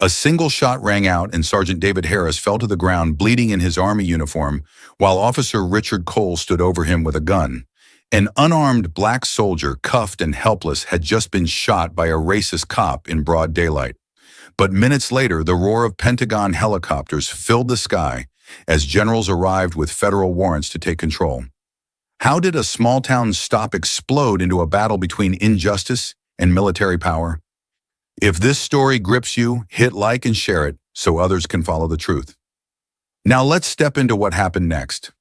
A single shot rang out and Sergeant David Harris fell to the ground bleeding in his Army uniform while Officer Richard Cole stood over him with a gun. An unarmed black soldier, cuffed and helpless, had just been shot by a racist cop in broad daylight. But minutes later, the roar of Pentagon helicopters filled the sky as generals arrived with federal warrants to take control. How did a small-town stop explode into a battle between injustice and military power? If this story grips you, hit like and share it so others can follow the truth. Now let's step into what happened next.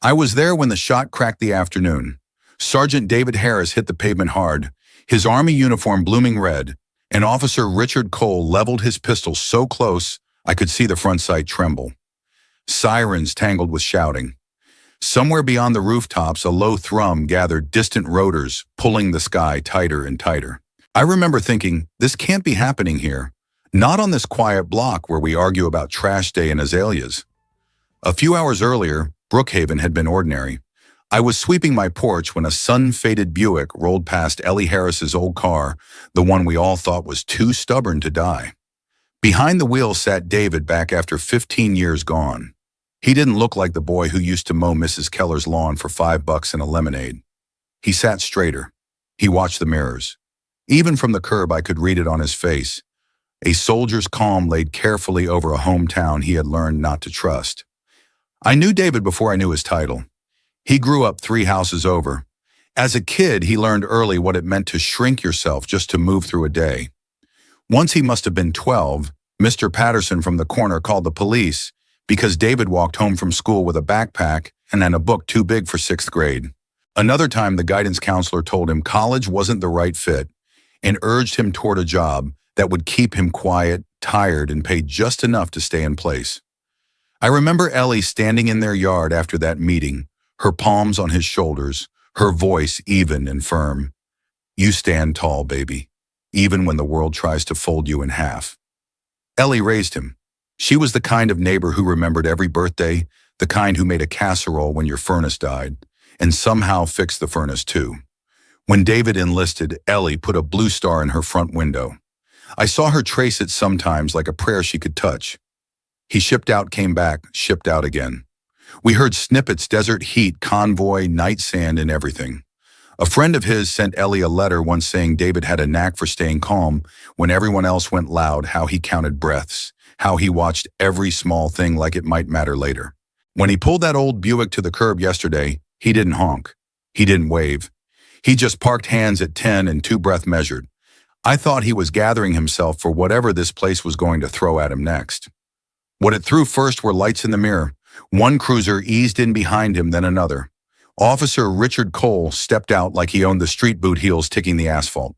I was there when the shot cracked the afternoon. Sergeant David Harris hit the pavement hard, his Army uniform blooming red, and Officer Richard Cole leveled his pistol so close I could see the front sight tremble. Sirens tangled with shouting. Somewhere beyond the rooftops, a low thrum gathered distant rotors, pulling the sky tighter and tighter. I remember thinking, this can't be happening here. Not on this quiet block where we argue about trash day and azaleas. A few hours earlier, Brookhaven had been ordinary. I was sweeping my porch when a sun-faded Buick rolled past Ellie Harris's old car, the one we all thought was too stubborn to die. Behind the wheel sat David back after 15 years gone. He didn't look like the boy who used to mow Mrs. Keller's lawn for $5 and a lemonade. He sat straighter. He watched the mirrors. Even from the curb, I could read it on his face. A soldier's calm laid carefully over a hometown he had learned not to trust. I knew David before I knew his title. He grew up 3 houses over. As a kid, he learned early what it meant to shrink yourself just to move through a day. Once he must have been 12, Mr. Patterson from the corner called the police because David walked home from school with a backpack and a book too big for 6th grade. Another time, the guidance counselor told him college wasn't the right fit and urged him toward a job that would keep him quiet, tired, and paid just enough to stay in place. I remember Ellie standing in their yard after that meeting, her palms on his shoulders, her voice even and firm. You stand tall, baby, even when the world tries to fold you in half. Ellie raised him. She was the kind of neighbor who remembered every birthday, the kind who made a casserole when your furnace died, and somehow fixed the furnace too. When David enlisted, Ellie put a blue star in her front window. I saw her trace it sometimes like a prayer she could touch. He shipped out, came back, shipped out again. We heard snippets, desert heat, convoy, night sand, and everything. A friend of his sent Ellie a letter once saying David had a knack for staying calm when everyone else went loud, how he counted breaths, how he watched every small thing like it might matter later. When he pulled that old Buick to the curb yesterday, he didn't honk. He didn't wave. He just parked hands at 10 and 2 breath measured. I thought he was gathering himself for whatever this place was going to throw at him next. What it threw first were lights in the mirror. One cruiser eased in behind him, then another. Officer Richard Cole stepped out like he owned the street boot heels ticking the asphalt.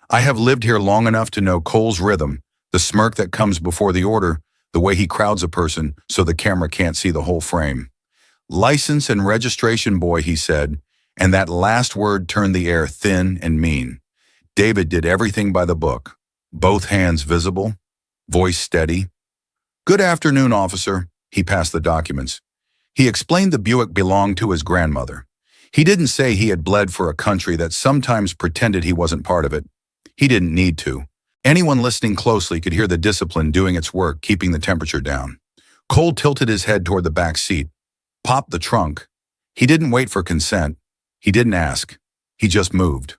I have lived here long enough to know Cole's rhythm, the smirk that comes before the order, the way he crowds a person so the camera can't see the whole frame. License and registration, boy, he said, and that last word turned the air thin and mean. David did everything by the book, both hands visible, voice steady. Good afternoon, officer. He passed the documents. He explained the Buick belonged to his grandmother. He didn't say he had bled for a country that sometimes pretended he wasn't part of it. He didn't need to. Anyone listening closely could hear the discipline doing its work, keeping the temperature down. Cole tilted his head toward the back seat, popped the trunk. He didn't wait for consent. He didn't ask. He just moved.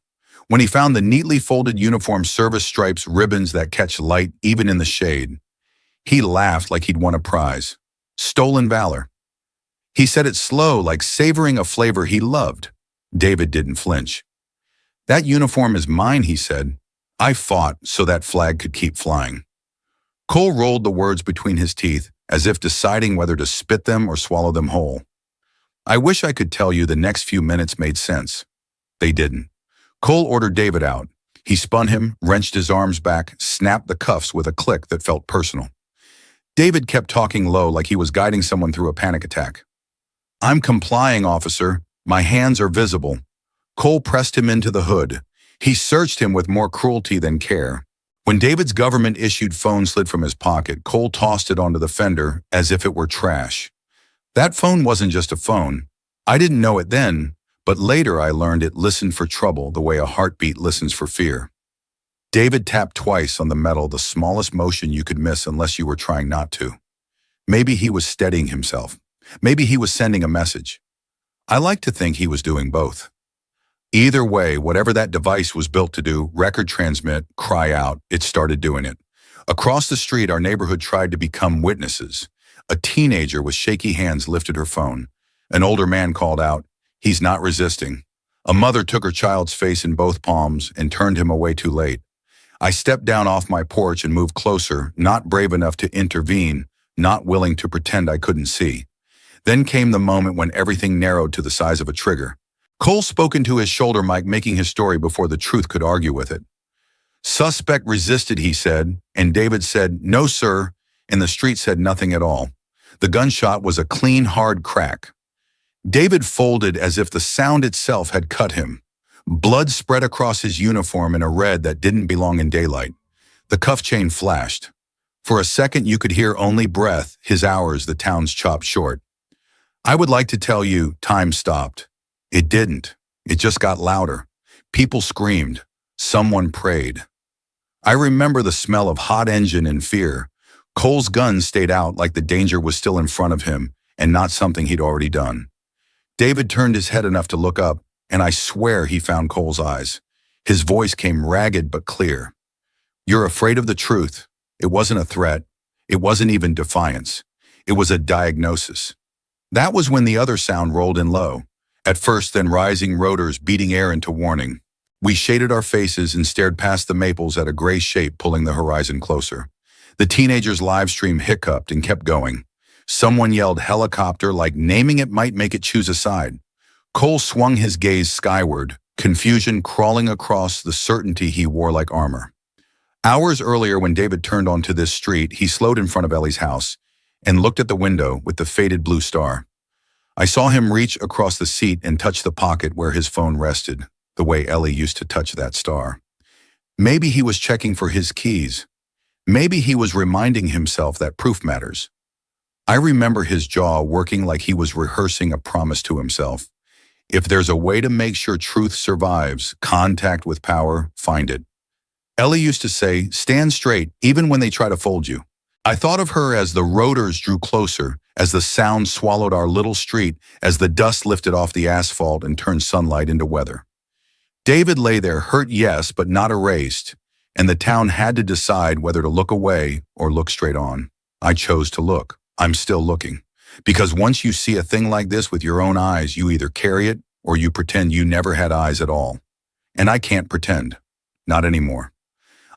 When he found the neatly folded uniform service stripes, ribbons that catch light even in the shade, he laughed like he'd won a prize. Stolen valor. He said it slow, like savoring a flavor he loved. David didn't flinch. That uniform is mine, he said. I fought so that flag could keep flying. Cole rolled the words between his teeth, as if deciding whether to spit them or swallow them whole. I wish I could tell you the next few minutes made sense. They didn't. Cole ordered David out. He spun him, wrenched his arms back, snapped the cuffs with a click that felt personal. David kept talking low like he was guiding someone through a panic attack. I'm complying, officer. My hands are visible. Cole pressed him into the hood. He searched him with more cruelty than care. When David's government-issued phone slid from his pocket, Cole tossed it onto the fender as if it were trash. That phone wasn't just a phone. I didn't know it then, but later I learned it listened for trouble the way a heartbeat listens for fear. David tapped twice on the metal, the smallest motion you could miss unless you were trying not to. Maybe he was steadying himself. Maybe he was sending a message. I like to think he was doing both. Either way, whatever that device was built to do, record transmit, cry out, it started doing it. Across the street, our neighborhood tried to become witnesses. A teenager with shaky hands lifted her phone. An older man called out, "He's not resisting." A mother took her child's face in both palms and turned him away too late. I stepped down off my porch and moved closer, not brave enough to intervene, not willing to pretend I couldn't see. Then came the moment when everything narrowed to the size of a trigger. Cole spoke into his shoulder mic, making his story before the truth could argue with it. "Suspect resisted," he said, and David said, "No, sir," and the street said nothing at all. The gunshot was a clean, hard crack. David folded as if the sound itself had cut him. Blood spread across his uniform in a red that didn't belong in daylight. The cuff chain flashed. For a second you could hear only breath, his hours, the town's chopped short. I would like to tell you, time stopped. It didn't. It just got louder. People screamed. Someone prayed. I remember the smell of hot engine and fear. Cole's gun stayed out like the danger was still in front of him and not something he'd already done. David turned his head enough to look up, and I swear he found Cole's eyes. His voice came ragged but clear. "You're afraid of the truth." It wasn't a threat. It wasn't even defiance. It was a diagnosis. That was when the other sound rolled in low. At first, then rising rotors beating air into warning. We shaded our faces and stared past the maples at a gray shape pulling the horizon closer. The teenager's Livestream hiccuped and kept going. Someone yelled helicopter, like naming it might make it choose a side. Cole swung his gaze skyward, confusion crawling across the certainty he wore like armor. Hours earlier, when David turned onto this street, he slowed in front of Ellie's house and looked at the window with the faded blue star. I saw him reach across the seat and touch the pocket where his phone rested, the way Ellie used to touch that star. Maybe he was checking for his keys. Maybe he was reminding himself that proof matters. I remember his jaw working like he was rehearsing a promise to himself. If there's a way to make sure truth survives, contact with power, find it. Ellie used to say, "Stand straight, even when they try to fold you." I thought of her as the rotors drew closer, as the sound swallowed our little street, as the dust lifted off the asphalt and turned sunlight into weather. David lay there, hurt, yes, but not erased, and the town had to decide whether to look away or look straight on. I chose to look. I'm still looking. Because once you see a thing like this with your own eyes, you either carry it or you pretend you never had eyes at all. And I can't pretend. Not anymore.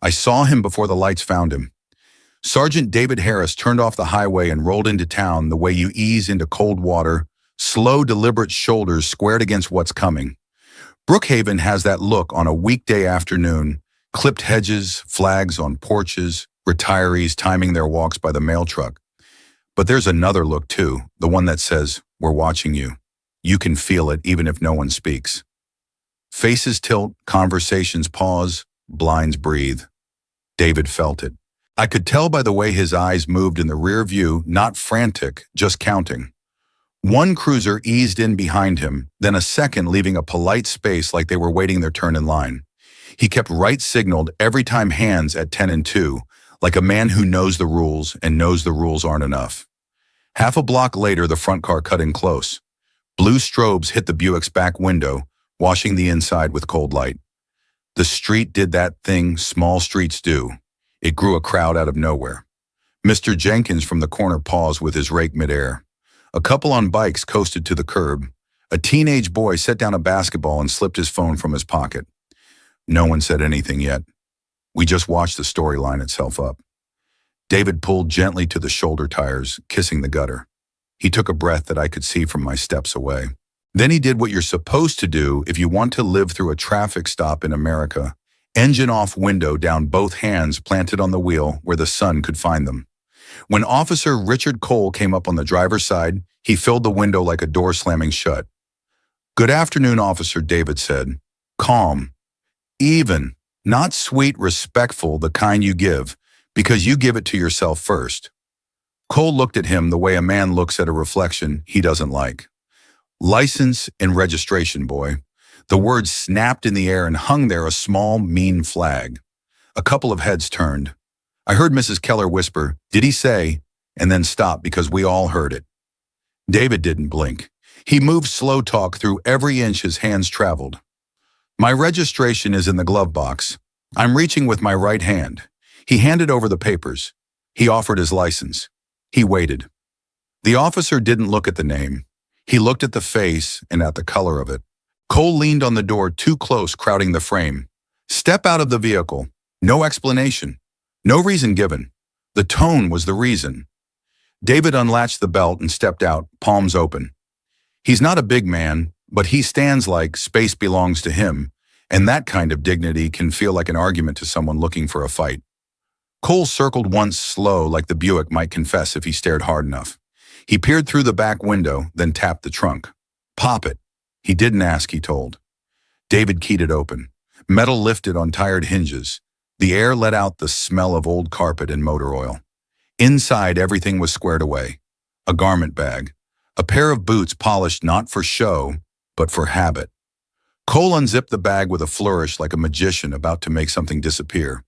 I saw him before the lights found him. Sergeant David Harris turned off the highway and rolled into town the way you ease into cold water, slow, deliberate shoulders squared against what's coming. Brookhaven has that look on a weekday afternoon, clipped hedges, flags on porches, retirees timing their walks by the mail truck. But there's another look too, the one that says, "We're watching you. You can feel it even if no one speaks." Faces tilt, conversations pause, blinds breathe. David felt it. I could tell by the way his eyes moved in the rear view, not frantic, just counting. One cruiser eased in behind him, then a second leaving a polite space like they were waiting their turn in line. He kept right signaled every time hands at 10 and 2, like a man who knows the rules and knows the rules aren't enough. Half a block later, the front car cut in close. Blue strobes hit the Buick's back window, washing the inside with cold light. The street did that thing small streets do. It grew a crowd out of nowhere. Mr. Jenkins from the corner paused with his rake midair. A couple on bikes coasted to the curb. A teenage boy set down a basketball and slipped his phone from his pocket. No one said anything yet. We just watched the story line itself up. David pulled gently to the shoulder tires, kissing the gutter. He took a breath that I could see from my steps away. Then he did what you're supposed to do if you want to live through a traffic stop in America. Engine off, window down, both hands planted on the wheel where the sun could find them. When Officer Richard Cole came up on the driver's side, he filled the window like a door slamming shut. "Good afternoon, officer," David said. Calm. Even. Not sweet, respectful, the kind you give, because you give it to yourself first. Cole looked at him the way a man looks at a reflection he doesn't like. "License and registration, boy." The words snapped in the air and hung there, a small, mean flag. A couple of heads turned. I heard Mrs. Keller whisper, "Did he say?" and then stop because we all heard it. David didn't blink. He moved slow talk through every inch his hands traveled. "My registration is in the glove box. I'm reaching with my right hand." He handed over the papers. He offered his license. He waited. The officer didn't look at the name. He looked at the face and at the color of it. Cole leaned on the door too close, crowding the frame. "Step out of the vehicle." No explanation. No reason given. The tone was the reason. David unlatched the belt and stepped out, palms open. He's not a big man, but he stands like space belongs to him, and that kind of dignity can feel like an argument to someone looking for a fight. Cole circled once slow, like the Buick might confess if he stared hard enough. He peered through the back window, then tapped the trunk. "Pop it." He didn't ask, he told. David keyed it open. Metal lifted on tired hinges. The air let out the smell of old carpet and motor oil. Inside, everything was squared away. A garment bag. A pair of boots polished not for show, but for habit. Cole unzipped the bag with a flourish like a magician about to make something disappear.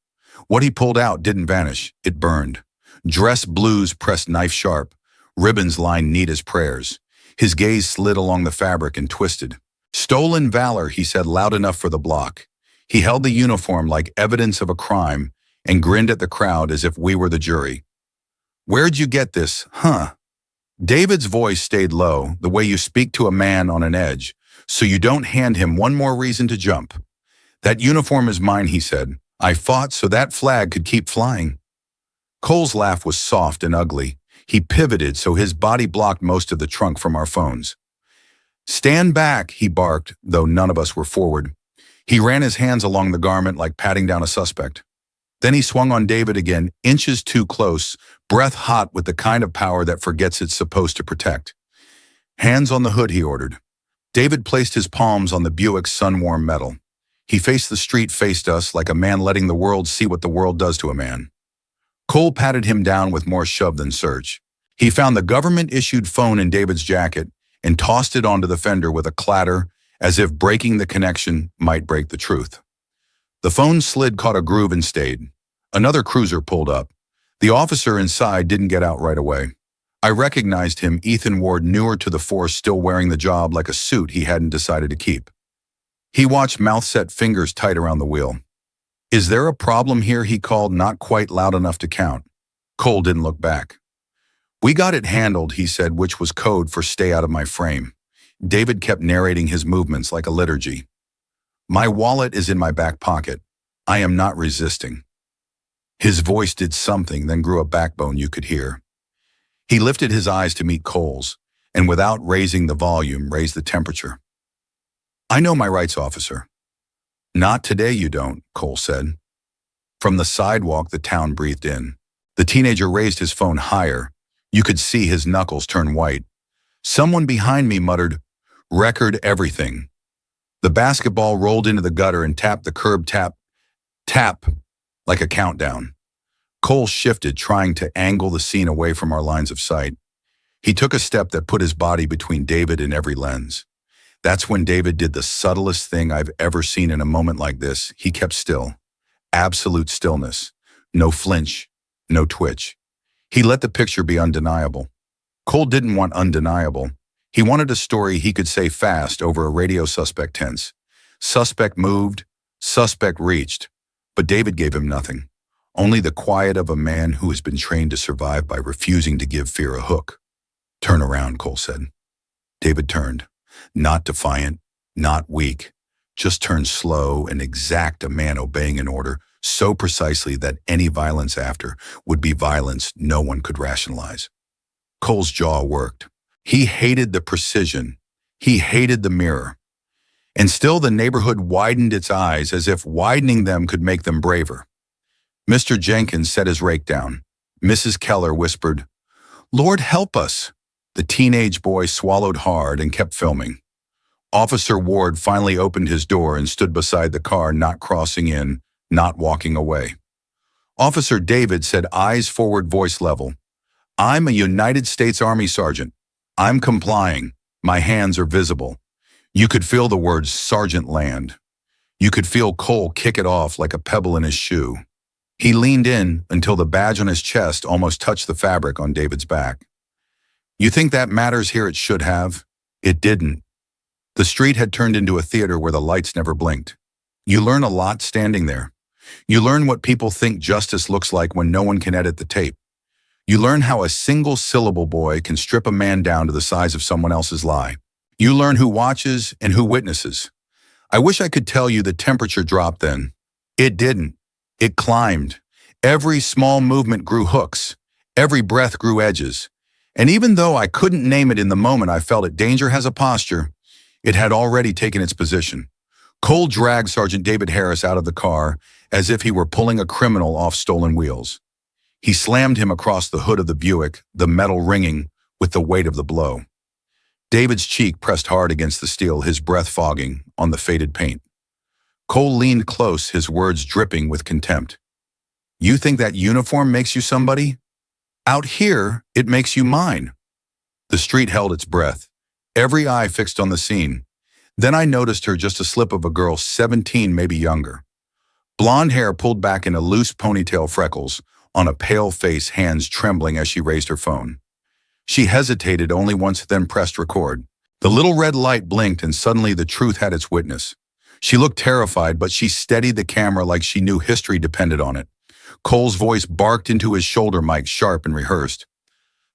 What he pulled out didn't vanish, it burned. Dress blues pressed knife-sharp, ribbons lined neat as prayers. His gaze slid along the fabric and twisted. "Stolen valor," he said loud enough for the block. He held the uniform like evidence of a crime and grinned at the crowd as if we were the jury. "Where'd you get this, huh?" David's voice stayed low, the way you speak to a man on an edge, so you don't hand him one more reason to jump. "That uniform is mine," he said. "I fought so that flag could keep flying." Cole's laugh was soft and ugly. He pivoted so his body blocked most of the trunk from our phones. "Stand back," he barked, though none of us were forward. He ran his hands along the garment like patting down a suspect. Then he swung on David again, inches too close, breath hot with the kind of power that forgets it's supposed to protect. "Hands on the hood," he ordered. David placed his palms on the Buick's sun-warm metal. He faced the street, faced us, like a man letting the world see what the world does to a man. Cole patted him down with more shove than search. He found the government-issued phone in David's jacket and tossed it onto the fender with a clatter, as if breaking the connection might break the truth. The phone slid, caught a groove, and stayed. Another cruiser pulled up. The officer inside didn't get out right away. I recognized him, Ethan Ward, newer to the force, still wearing the job like a suit he hadn't decided to keep. He watched, mouth set, fingers tight around the wheel. "Is there a problem here?" he called, not quite loud enough to count. Cole didn't look back. "We got it handled," he said, which was code for "stay out of my frame." David kept narrating his movements like a liturgy. "My wallet is in my back pocket. I am not resisting." His voice did something, then grew a backbone you could hear. He lifted his eyes to meet Cole's, and without raising the volume, raised the temperature. "I know my rights, officer." "Not today you don't," Cole said. From the sidewalk, the town breathed in. The teenager raised his phone higher. You could see his knuckles turn white. Someone behind me muttered, "Record everything." The basketball rolled into the gutter and tapped the curb, tap, tap, like a countdown. Cole shifted, trying to angle the scene away from our lines of sight. He took a step that put his body between David and every lens. That's when David did the subtlest thing I've ever seen in a moment like this. He kept still. Absolute stillness. No flinch. No twitch. He let the picture be undeniable. Cole didn't want undeniable. He wanted a story he could say fast over a radio suspect tense. Suspect moved. Suspect reached. But David gave him nothing. Only the quiet of a man who has been trained to survive by refusing to give fear a hook. "Turn around," Cole said. David turned. Not defiant, not weak. Just turned slow and exact, a man obeying an order so precisely that any violence after would be violence no one could rationalize. Cole's jaw worked. He hated the precision. He hated the mirror. And still the neighborhood widened its eyes as if widening them could make them braver. Mr. Jenkins set his rake down. Mrs. Keller whispered, "Lord help us." The teenage boy swallowed hard and kept filming. Officer Ward finally opened his door and stood beside the car, not crossing in, not walking away. Officer David said, eyes forward, voice level, "I'm a United States Army sergeant. I'm complying. My hands are visible." You could feel the words "Sergeant" land. You could feel Cole kick it off like a pebble in his shoe. He leaned in until the badge on his chest almost touched the fabric on David's back. You think that matters here? It should have. It didn't. The street had turned into a theater where the lights never blinked. You learn a lot standing there. You learn what people think justice looks like when no one can edit the tape. You learn how a single syllable boy can strip a man down to the size of someone else's lie. You learn who watches and who witnesses. I wish I could tell you the temperature dropped then. It didn't. It climbed. Every small movement grew hooks. Every breath grew edges. And even though I couldn't name it in the moment I felt it, danger has a posture. It had already taken its position. Cole dragged Sergeant David Harris out of the car as if he were pulling a criminal off stolen wheels. He slammed him across the hood of the Buick, the metal ringing with the weight of the blow. David's cheek pressed hard against the steel, his breath fogging on the faded paint. Cole leaned close, his words dripping with contempt. You think that uniform makes you somebody? Out here, it makes you mine. The street held its breath, every eye fixed on the scene. Then I noticed her, just a slip of a girl, 17, maybe younger. Blonde hair pulled back in a loose ponytail, freckles on a pale face, hands trembling as she raised her phone. She hesitated only once, then pressed record. The little red light blinked and suddenly the truth had its witness. She looked terrified, but she steadied the camera like she knew history depended on it. Cole's voice barked into his shoulder mic, sharp and rehearsed.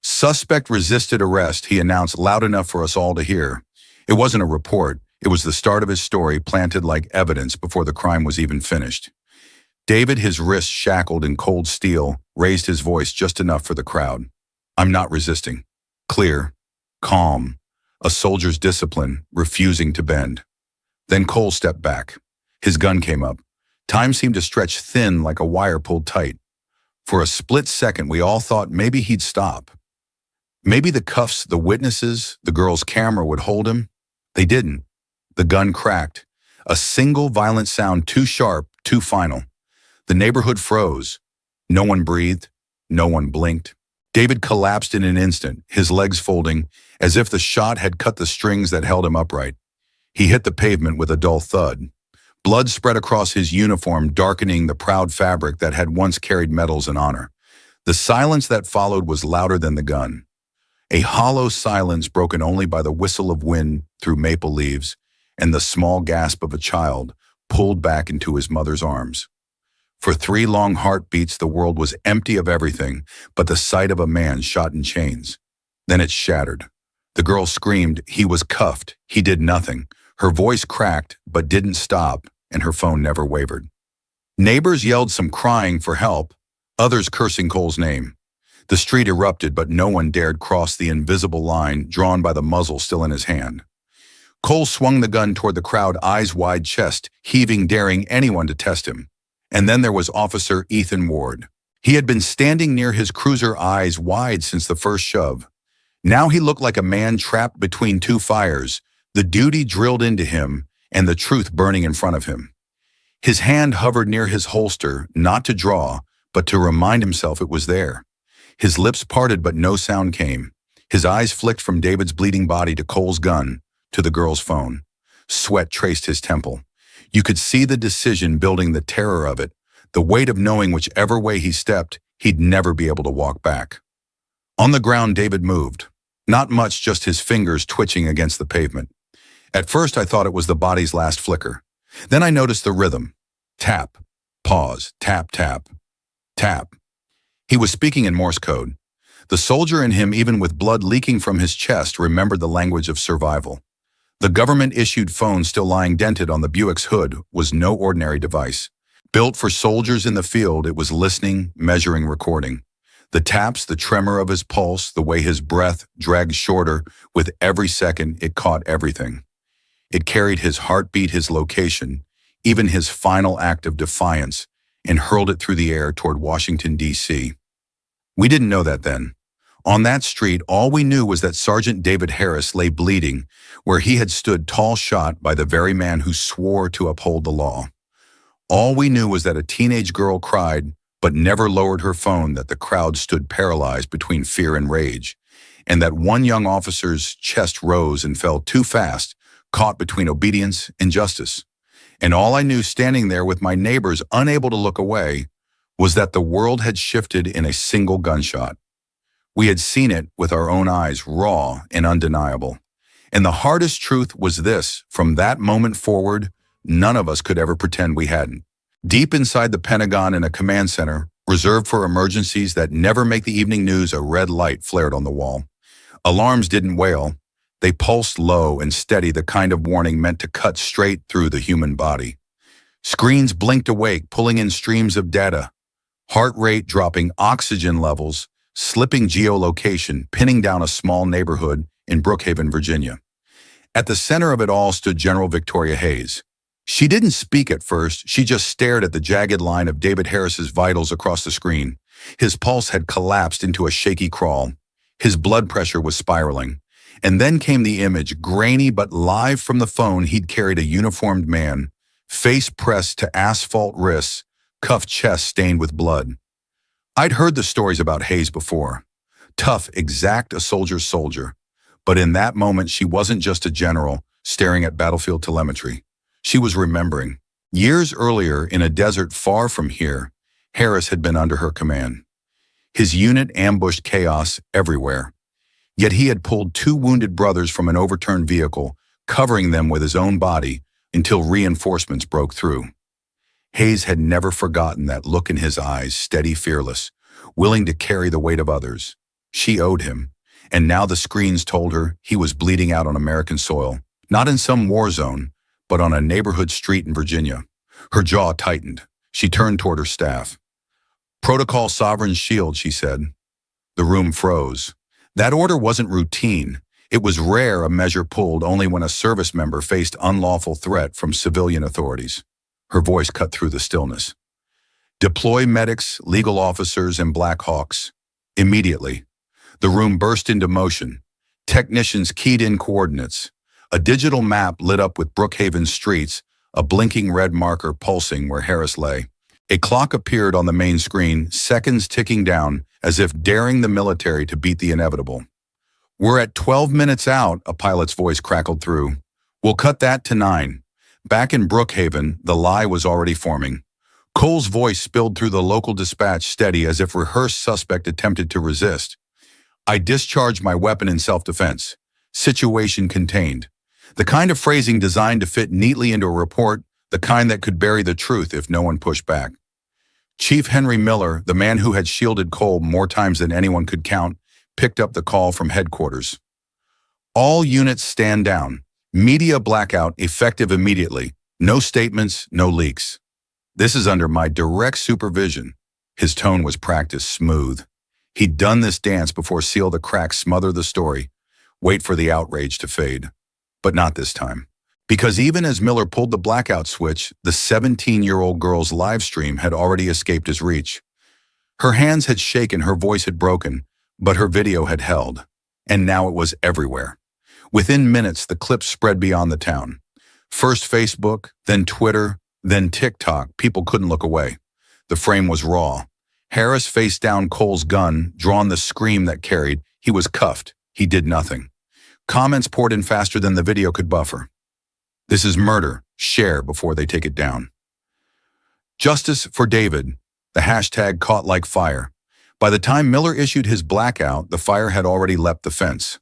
Suspect resisted arrest, he announced loud enough for us all to hear. It wasn't a report. It was the start of his story, planted like evidence before the crime was even finished. David, his wrists shackled in cold steel, raised his voice just enough for the crowd. I'm not resisting. Clear, calm, a soldier's discipline, refusing to bend. Then Cole stepped back. His gun came up. Time seemed to stretch thin like a wire pulled tight. For a split second, we all thought maybe he'd stop. Maybe the cuffs, the witnesses, the girl's camera would hold him. They didn't. The gun cracked. A single violent sound, too sharp, too final. The neighborhood froze. No one breathed. No one blinked. David collapsed in an instant, his legs folding, as if the shot had cut the strings that held him upright. He hit the pavement with a dull thud. Blood spread across his uniform, darkening the proud fabric that had once carried medals and honor. The silence that followed was louder than the gun. A hollow silence broken only by the whistle of wind through maple leaves and the small gasp of a child pulled back into his mother's arms. For 3 long heartbeats, the world was empty of everything but the sight of a man shot in chains. Then it shattered. The girl screamed. He was cuffed. He did nothing. Her voice cracked but didn't stop, and her phone never wavered. Neighbors yelled, some crying for help, others cursing Cole's name. The street erupted, but no one dared cross the invisible line drawn by the muzzle still in his hand. Cole swung the gun toward the crowd, eyes wide, chest heaving, daring anyone to test him. And then there was Officer Ethan Ward. He had been standing near his cruiser, eyes wide since the first shove. Now he looked like a man trapped between 2 fires, the duty drilled into him and the truth burning in front of him. His hand hovered near his holster, not to draw, but to remind himself it was there. His lips parted, but no sound came. His eyes flicked from David's bleeding body to Cole's gun, to the girl's phone. Sweat traced his temple. You could see the decision building, the terror of it, the weight of knowing whichever way he stepped, he'd never be able to walk back. On the ground, David moved. Not much, just his fingers twitching against the pavement. At first, I thought it was the body's last flicker. Then I noticed the rhythm. Tap, pause, tap, tap, tap. He was speaking in Morse code. The soldier in him, even with blood leaking from his chest, remembered the language of survival. The government-issued phone still lying dented on the Buick's hood was no ordinary device. Built for soldiers in the field, it was listening, measuring, recording. The taps, the tremor of his pulse, the way his breath dragged shorter with every second, it caught everything. It carried his heartbeat, his location, even his final act of defiance, and hurled it through the air toward Washington, D.C. We didn't know that then. On that street, all we knew was that Sergeant David Harris lay bleeding where he had stood tall shot by the very man who swore to uphold the law. All we knew was that a teenage girl cried but never lowered her phone, that the crowd stood paralyzed between fear and rage, and that one young officer's chest rose and fell too fast, caught between obedience and justice. And all I knew, standing there with my neighbors unable to look away, was that the world had shifted in a single gunshot. We had seen it with our own eyes, raw and undeniable. And the hardest truth was this: from that moment forward, none of us could ever pretend we hadn't. Deep inside the Pentagon, in a command center, reserved for emergencies that never make the evening news, a red light flared on the wall. Alarms didn't wail. They pulsed low and steady, the kind of warning meant to cut straight through the human body. Screens blinked awake, pulling in streams of data. Heart rate dropping, oxygen levels, slipping geolocation, pinning down a small neighborhood in Brookhaven, Virginia. At the center of it all stood General Victoria Hayes. She didn't speak at first. She just stared at the jagged line of David Harris's vitals across the screen. His pulse had collapsed into a shaky crawl. His blood pressure was spiraling. And then came the image, grainy but live from the phone. He'd carried a uniformed man, face pressed to asphalt wrists, cuffed chest stained with blood. I'd heard the stories about Hayes before. Tough, exact, a soldier's soldier. But in that moment, she wasn't just a general staring at battlefield telemetry. She was remembering. Years earlier, in a desert far from here, Harris had been under her command. His unit ambushed chaos everywhere. Yet he had pulled 2 wounded brothers from an overturned vehicle, covering them with his own body until reinforcements broke through. Hayes had never forgotten that look in his eyes, steady, fearless, willing to carry the weight of others. She owed him, and now the screens told her he was bleeding out on American soil, not in some war zone, but on a neighborhood street in Virginia. Her jaw tightened. She turned toward her staff. "Protocol Sovereign Shield," she said. The room froze. That order wasn't routine. It was rare, a measure pulled only when a service member faced unlawful threat from civilian authorities. Her voice cut through the stillness. "Deploy medics, legal officers, and Black Hawks. Immediately." The room burst into motion. Technicians keyed in coordinates. A digital map lit up with Brookhaven's streets, a blinking red marker pulsing where Harris lay. A clock appeared on the main screen, seconds ticking down, as if daring the military to beat the inevitable. "We're at 12 minutes out," a pilot's voice crackled through. "We'll cut that to 9. Back in Brookhaven, the lie was already forming. Cole's voice spilled through the local dispatch, steady as if rehearsed suspect attempted to resist. "I discharged my weapon in self-defense. Situation contained." The kind of phrasing designed to fit neatly into a report, the kind that could bury the truth if no one pushed back. Chief Henry Miller, the man who had shielded Cole more times than anyone could count, picked up the call from headquarters. "All units stand down. Media blackout effective immediately. No statements, no leaks. This is under my direct supervision." His tone was practiced, smooth. He'd done this dance before. Seal the cracks, smother the story, wait for the outrage to fade. But not this time. Because even as Miller pulled the blackout switch, the 17-year-old girl's live stream had already escaped his reach. Her hands had shaken, her voice had broken, but her video had held. And now it was everywhere. Within minutes, the clip spread beyond the town. First Facebook, then Twitter, then TikTok. People couldn't look away. The frame was raw. Harris faced down, Cole's gun, drawn, the scream that carried. He was cuffed. He did nothing. Comments poured in faster than the video could buffer. "This is murder. Share before they take it down." "Justice for David." The hashtag caught like fire. By the time Miller issued his blackout, the fire had already leapt the fence.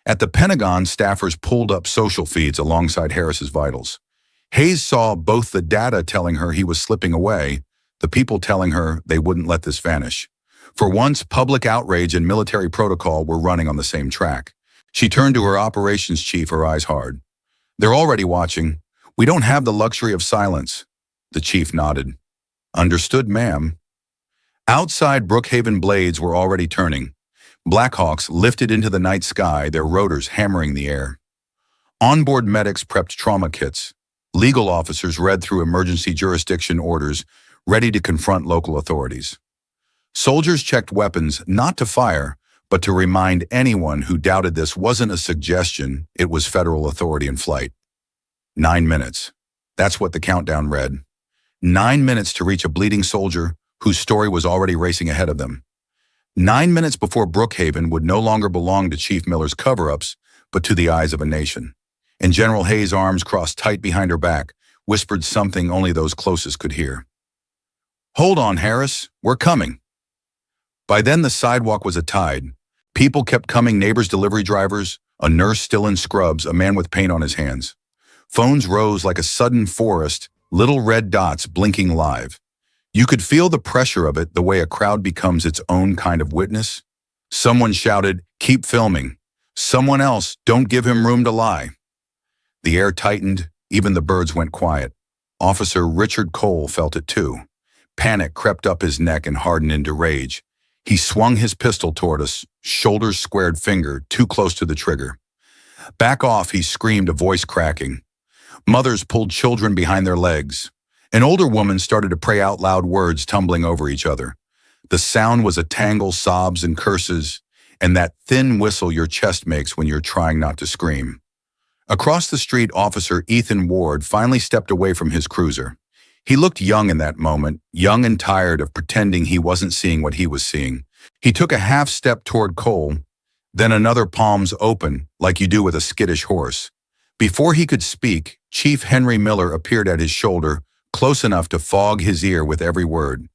At the Pentagon, staffers pulled up social feeds alongside Harris's vitals. Hayes saw both the data telling her he was slipping away, the people telling her they wouldn't let this vanish. For once, public outrage and military protocol were running on the same track. She turned to her operations chief, her eyes hard. "They're already watching. We don't have the luxury of silence." The chief nodded. "Understood, ma'am." Outside, Brookhaven blades were already turning. Blackhawks lifted into the night sky, their rotors hammering the air. Onboard medics prepped trauma kits. Legal officers read through emergency jurisdiction orders, ready to confront local authorities. Soldiers checked weapons, not to fire, but to remind anyone who doubted this wasn't a suggestion, it was federal authority in flight. 9 minutes. That's what the countdown read. 9 minutes to reach a bleeding soldier whose story was already racing ahead of them. 9 minutes before Brookhaven would no longer belong to Chief Miller's cover-ups, but to the eyes of a nation. And General Hayes' arms crossed tight behind her back, whispered something only those closest could hear. "Hold on, Harris, we're coming." By then the sidewalk was a tide. People kept coming, neighbors, delivery drivers, a nurse still in scrubs, a man with paint on his hands. Phones rose like a sudden forest, little red dots blinking live. You could feel the pressure of it, the way a crowd becomes its own kind of witness. Someone shouted, "Keep filming." Someone else, "Don't give him room to lie." The air tightened, even the birds went quiet. Officer Richard Cole felt it too. Panic crept up his neck and hardened into rage. He swung his pistol toward us, shoulders squared, finger too close to the trigger. "Back off," he screamed, a voice cracking. Mothers pulled children behind their legs. An older woman started to pray out loud, words tumbling over each other. The sound was a tangle, sobs and curses, and that thin whistle your chest makes when you're trying not to scream. Across the street, Officer Ethan Ward finally stepped away from his cruiser. He looked young in that moment, young and tired of pretending he wasn't seeing what he was seeing. He took a half step toward Cole, then another, palms open, like you do with a skittish horse. Before he could speak, Chief Henry Miller appeared at his shoulder, close enough to fog his ear with every word.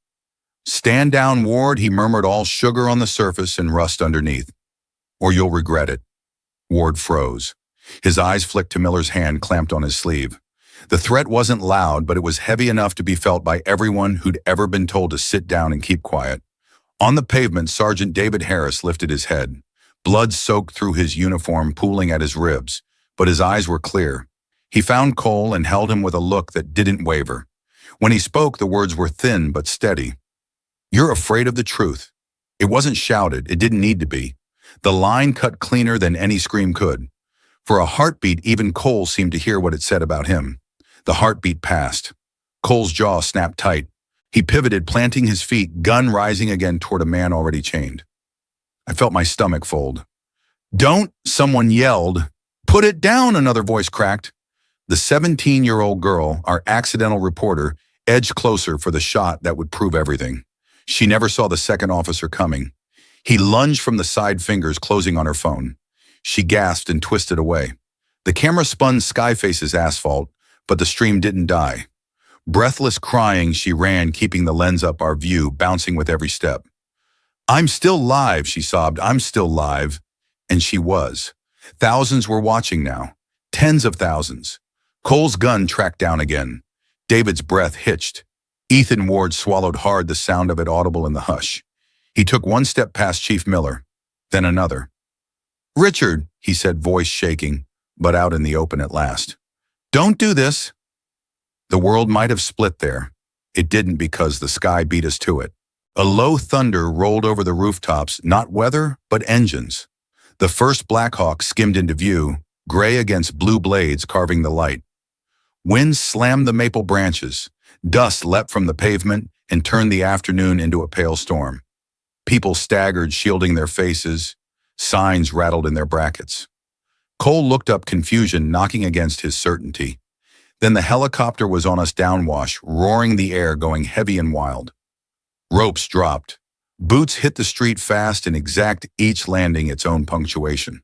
"Stand down, Ward," he murmured, "all sugar on the surface and rust underneath. Or you'll regret it." Ward froze. His eyes flicked to Miller's hand clamped on his sleeve. The threat wasn't loud, but it was heavy enough to be felt by everyone who'd ever been told to sit down and keep quiet. On the pavement, Sergeant David Harris lifted his head. Blood soaked through his uniform, pooling at his ribs, but his eyes were clear. He found Cole and held him with a look that didn't waver. When he spoke, the words were thin but steady. "You're afraid of the truth." It wasn't shouted, it didn't need to be. The line cut cleaner than any scream could. For a heartbeat, even Cole seemed to hear what it said about him. The heartbeat passed. Cole's jaw snapped tight. He pivoted, planting his feet, gun rising again toward a man already chained. I felt my stomach fold. "Don't," someone yelled. "Put it down," another voice cracked. The 17-year-old girl, our accidental reporter, edged closer for the shot that would prove everything. She never saw the second officer coming. He lunged from the side, fingers closing on her phone. She gasped and twisted away. The camera spun Skyface's asphalt, but the stream didn't die. Breathless, crying, she ran, keeping the lens up our view, bouncing with every step. "I'm still live," she sobbed. "I'm still live." And she was. Thousands were watching now. Tens of thousands. Cole's gun tracked down again. David's breath hitched. Ethan Ward swallowed hard, the sound of it audible in the hush. He took one step past Chief Miller, then another. "Richard," he said, voice shaking, but out in the open at last. "Don't do this." The world might have split there. It didn't, because the sky beat us to it. A low thunder rolled over the rooftops, not weather, but engines. The first Black Hawk skimmed into view, gray against blue blades carving the light. Winds slammed the maple branches. Dust leapt from the pavement and turned the afternoon into a pale storm. People staggered, shielding their faces. Signs rattled in their brackets. Cole looked up, confusion knocking against his certainty. Then the helicopter was on us, downwash, roaring the air, going heavy and wild. Ropes dropped. Boots hit the street fast and exact, each landing its own punctuation.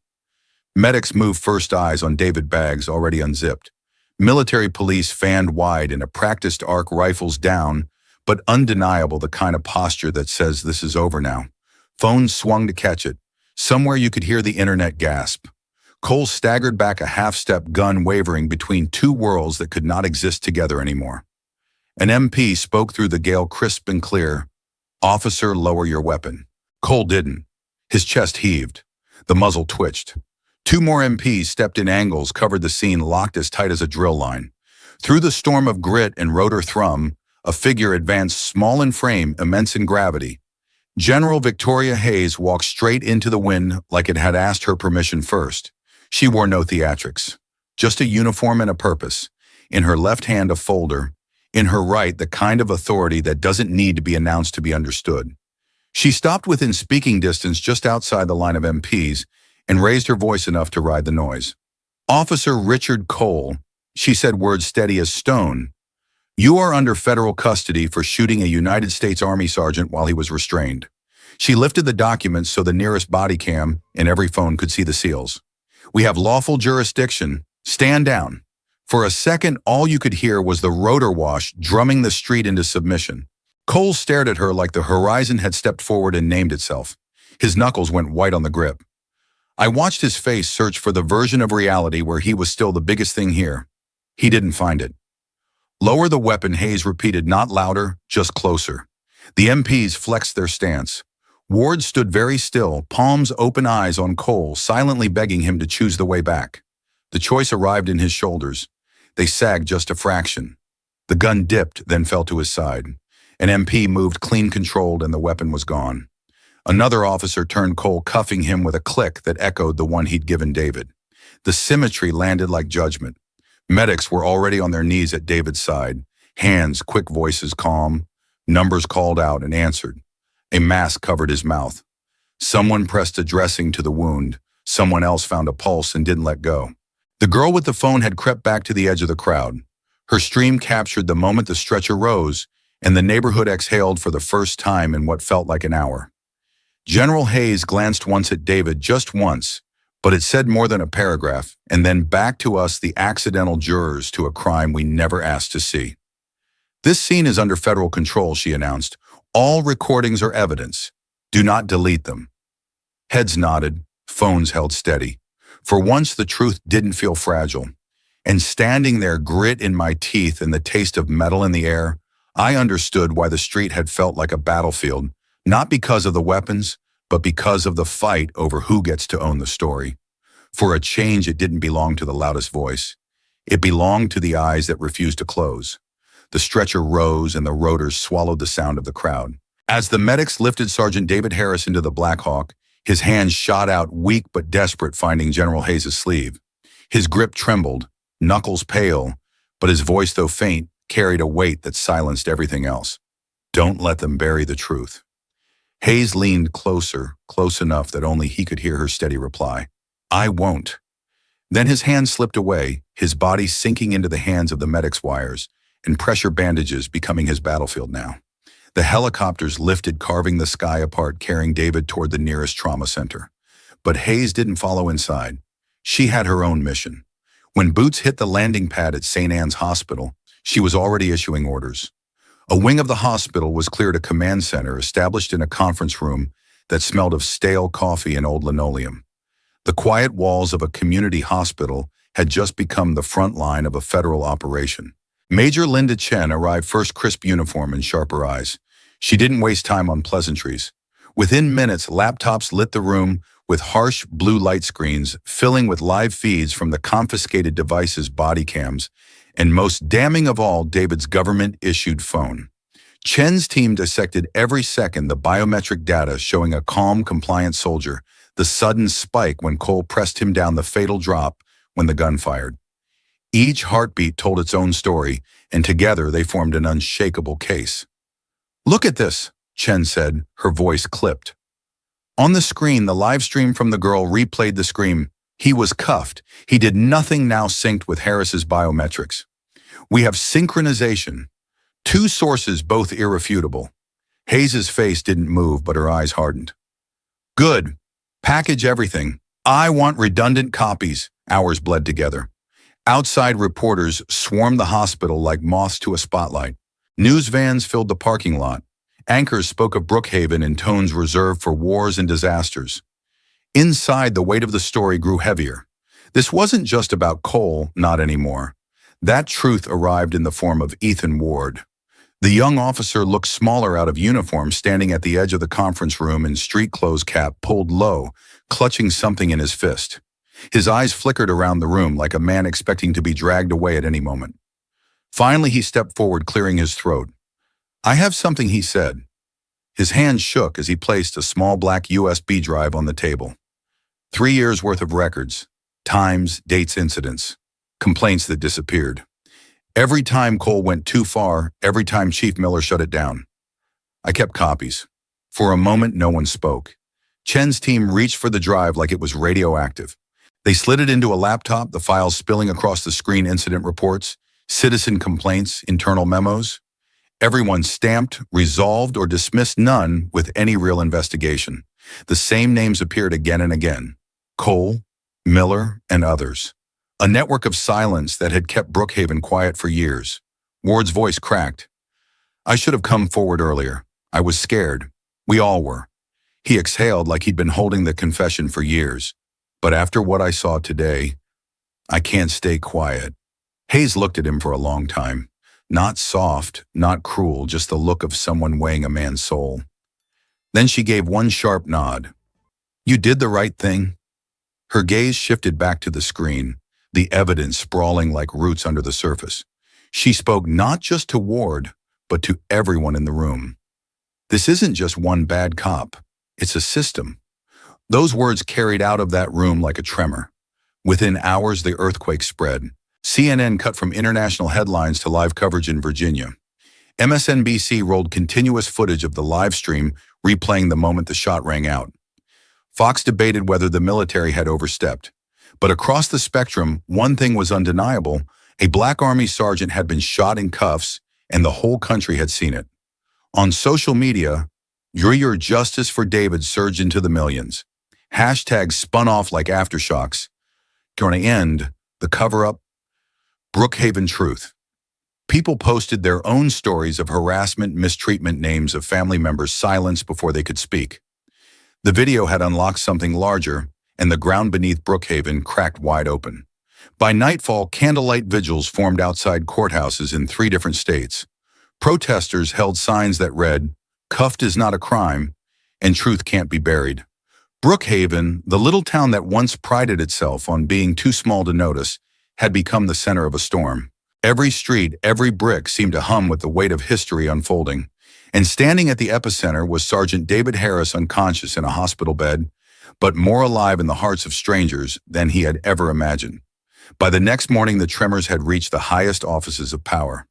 Medics moved first, eyes on David, bags already unzipped. Military police fanned wide in a practiced arc, rifles down, but undeniable, the kind of posture that says this is over now. Phones swung to catch it. Somewhere you could hear the internet gasp. Cole staggered back a half-step, gun wavering between two worlds that could not exist together anymore. An MP spoke through the gale, crisp and clear. "Officer, lower your weapon." Cole didn't. His chest heaved. The muzzle twitched. Two more MPs stepped in, angles covered the scene, locked as tight as a drill line. Through the storm of grit and rotor thrum, a figure advanced, small in frame, immense in gravity. General Victoria Hayes walked straight into the wind like it had asked her permission first. She wore no theatrics, just a uniform and a purpose. In her left hand, a folder. In her right, the kind of authority that doesn't need to be announced to be understood. She stopped within speaking distance, just outside the line of MPs, and raised her voice enough to ride the noise. "Officer Richard Cole," she said, words steady as stone, "you are under federal custody for shooting a United States Army sergeant while he was restrained." She lifted the documents so the nearest body cam in every phone could see the seals. "We have lawful jurisdiction. Stand down." For a second, all you could hear was the rotor wash drumming the street into submission. Cole stared at her like the horizon had stepped forward and named itself. His knuckles went white on the grip. I watched his face search for the version of reality where he was still the biggest thing here. He didn't find it. Lower the weapon, Hayes repeated, not louder, just closer. The MPs flexed their stance. Ward stood very still, palms open, eyes on Cole, silently begging him to choose the way back. The choice arrived in his shoulders. They sagged just a fraction. The gun dipped, then fell to his side. An MP moved clean controlled and the weapon was gone. Another officer turned Cole, cuffing him with a click that echoed the one he'd given David. The symmetry landed like judgment. Medics were already on their knees at David's side. Hands, quick voices calm. Numbers called out and answered. A mask covered his mouth. Someone pressed a dressing to the wound. Someone else found a pulse and didn't let go. The girl with the phone had crept back to the edge of the crowd. Her stream captured the moment the stretcher rose, and the neighborhood exhaled for the first time in what felt like an hour. General Hayes glanced once at David, just once, but it said more than a paragraph, and then back to us, the accidental jurors, to a crime we never asked to see. This scene is under federal control, she announced. All recordings are evidence. Do not delete them. Heads nodded, phones held steady. For once, the truth didn't feel fragile. And standing there, grit in my teeth and the taste of metal in the air, I understood why the street had felt like a battlefield, not because of the weapons, but because of the fight over who gets to own the story. For a change, it didn't belong to the loudest voice. It belonged to the eyes that refused to close. The stretcher rose and the rotors swallowed the sound of the crowd. As the medics lifted Sergeant David Harris into the Black Hawk, his hands shot out, weak but desperate, finding General Hayes' sleeve. His grip trembled, knuckles pale, but his voice, though faint, carried a weight that silenced everything else. Don't let them bury the truth. Hayes leaned closer, close enough that only he could hear her steady reply. I won't. Then his hand slipped away, his body sinking into the hands of the medic's wires, and pressure bandages becoming his battlefield now. The helicopters lifted, carving the sky apart, carrying David toward the nearest trauma center. But Hayes didn't follow inside. She had her own mission. When boots hit the landing pad at St. Anne's Hospital, she was already issuing orders. A wing of the hospital was cleared, a command center established in a conference room that smelled of stale coffee and old linoleum. The quiet walls of a community hospital had just become the front line of a federal operation. Major Linda Chen arrived first, crisp uniform and sharper eyes. She didn't waste time on pleasantries. Within minutes, laptops lit the room with harsh blue light screens, filling with live feeds from the confiscated devices' body cams, and most damning of all, David's government-issued phone. Chen's team dissected every second the biometric data showing a calm, compliant soldier, the sudden spike when Cole pressed him down, the fatal drop when the gun fired. Each heartbeat told its own story, and together they formed an unshakable case. Look at this, Chen said, her voice clipped. On the screen, the live stream from the girl replayed the scream. He was cuffed. He did nothing, now synced with Harris's biometrics. We have synchronization. Two sources, both irrefutable. Hayes's face didn't move, but her eyes hardened. Good. Package everything. I want redundant copies. Hours bled together. Outside reporters swarmed the hospital like moths to a spotlight. News vans filled the parking lot. Anchors spoke of Brookhaven in tones reserved for wars and disasters. Inside, the weight of the story grew heavier. This wasn't just about Cole, not anymore. That truth arrived in the form of Ethan Ward. The young officer looked smaller out of uniform, standing at the edge of the conference room in street clothes, cap pulled low, clutching something in his fist. His eyes flickered around the room like a man expecting to be dragged away at any moment. Finally, he stepped forward, clearing his throat. I have something, he said. His hand shook as he placed a small black USB drive on the table. 3 years' worth of records, times, dates, incidents, complaints that disappeared. Every time Cole went too far, every time Chief Miller shut it down. I kept copies. For a moment, no one spoke. Chen's team reached for the drive like it was radioactive. They slid it into a laptop, the files spilling across the screen, incident reports, citizen complaints, internal memos. Everyone stamped, resolved, or dismissed, none with any real investigation. The same names appeared again and again. Cole, Miller, and others. A network of silence that had kept Brookhaven quiet for years. Ward's voice cracked. I should have come forward earlier. I was scared. We all were. He exhaled like he'd been holding the confession for years. But after what I saw today, I can't stay quiet. Hayes looked at him for a long time. Not soft, not cruel, just the look of someone weighing a man's soul. Then she gave one sharp nod. You did the right thing. Her gaze shifted back to the screen, the evidence sprawling like roots under the surface. She spoke not just to Ward, but to everyone in the room. This isn't just one bad cop. It's a system. Those words carried out of that room like a tremor. Within hours, the earthquake spread. CNN cut from international headlines to live coverage in Virginia. MSNBC rolled continuous footage of the live stream, replaying the moment the shot rang out. Fox debated whether the military had overstepped. But across the spectrum, one thing was undeniable. A Black Army sergeant had been shot in cuffs, and the whole country had seen it. On social media, Your Justice for David surged into the millions. Hashtags spun off like aftershocks. During the end, the cover-up, Brookhaven Truth. People posted their own stories of harassment, mistreatment, names of family members silenced before they could speak. The video had unlocked something larger, and the ground beneath Brookhaven cracked wide open. By nightfall, candlelight vigils formed outside courthouses in 3 different states. Protesters held signs that read, "Cuffed is not a crime, and truth can't be buried." Brookhaven, the little town that once prided itself on being too small to notice, had become the center of a storm. Every street, every brick seemed to hum with the weight of history unfolding. And standing at the epicenter was Sergeant David Harris, unconscious in a hospital bed, but more alive in the hearts of strangers than he had ever imagined. By the next morning, the tremors had reached the highest offices of power.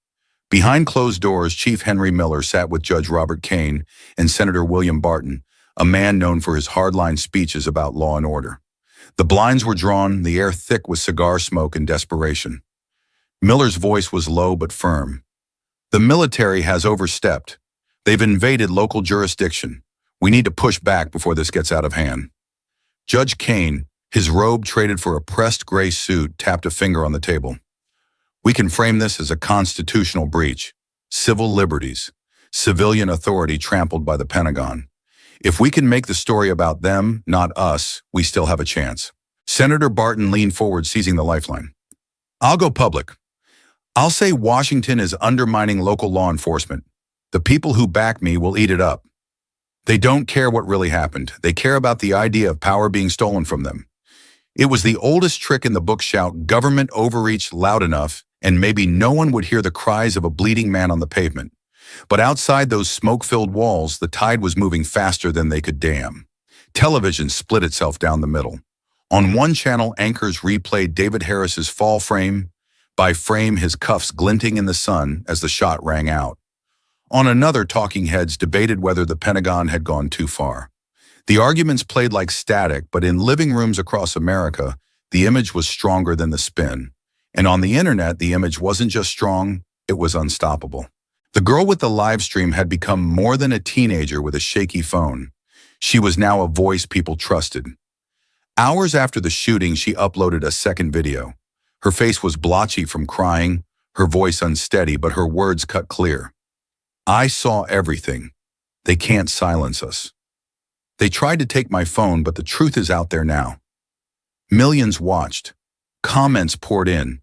Behind closed doors, Chief Henry Miller sat with Judge Robert Kane and Senator William Barton, a man known for his hardline speeches about law and order. The blinds were drawn, the air thick with cigar smoke and desperation. Miller's voice was low but firm. The military has overstepped. They've invaded local jurisdiction. We need to push back before this gets out of hand. Judge Kane, his robe traded for a pressed gray suit, tapped a finger on the table. We can frame this as a constitutional breach, civil liberties, civilian authority trampled by the Pentagon. If we can make the story about them, not us, we still have a chance. Senator Barton leaned forward, seizing the lifeline. I'll go public. I'll say Washington is undermining local law enforcement. The people who back me will eat it up. They don't care what really happened. They care about the idea of power being stolen from them. It was the oldest trick in the book. Shout government overreach loud enough, and maybe no one would hear the cries of a bleeding man on the pavement. But outside those smoke-filled walls, the tide was moving faster than they could dam. Television split itself down the middle. On one channel, anchors replayed David Harris's fall frame by frame, his cuffs glinting in the sun as the shot rang out. On another, talking heads debated whether the Pentagon had gone too far. The arguments played like static, but in living rooms across America, the image was stronger than the spin. And on the internet, the image wasn't just strong, it was unstoppable. The girl with the live stream had become more than a teenager with a shaky phone. She was now a voice people trusted. Hours after the shooting, she uploaded a second video. Her face was blotchy from crying, her voice unsteady, but her words cut clear. I saw everything. They can't silence us. They tried to take my phone, but the truth is out there now. Millions watched. Comments poured in.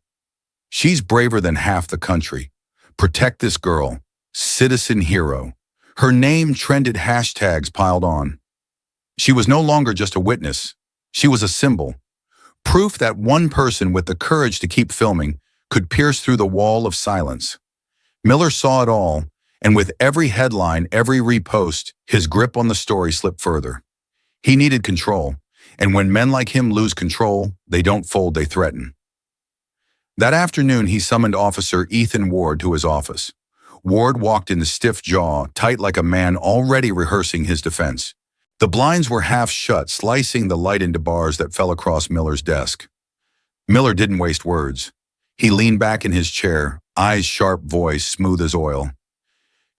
She's braver than half the country. Protect this girl. Citizen hero. Her name trended, hashtags piled on. She was no longer just a witness. She was a symbol. Proof that one person with the courage to keep filming could pierce through the wall of silence. Miller saw it all, and with every headline, every repost, his grip on the story slipped further. He needed control, and when men like him lose control, they don't fold, they threaten. That afternoon, he summoned Officer Ethan Ward to his office. Ward walked in, stiff jaw, tight like a man already rehearsing his defense. The blinds were half shut, slicing the light into bars that fell across Miller's desk. Miller didn't waste words. He leaned back in his chair, eyes sharp, voice smooth as oil.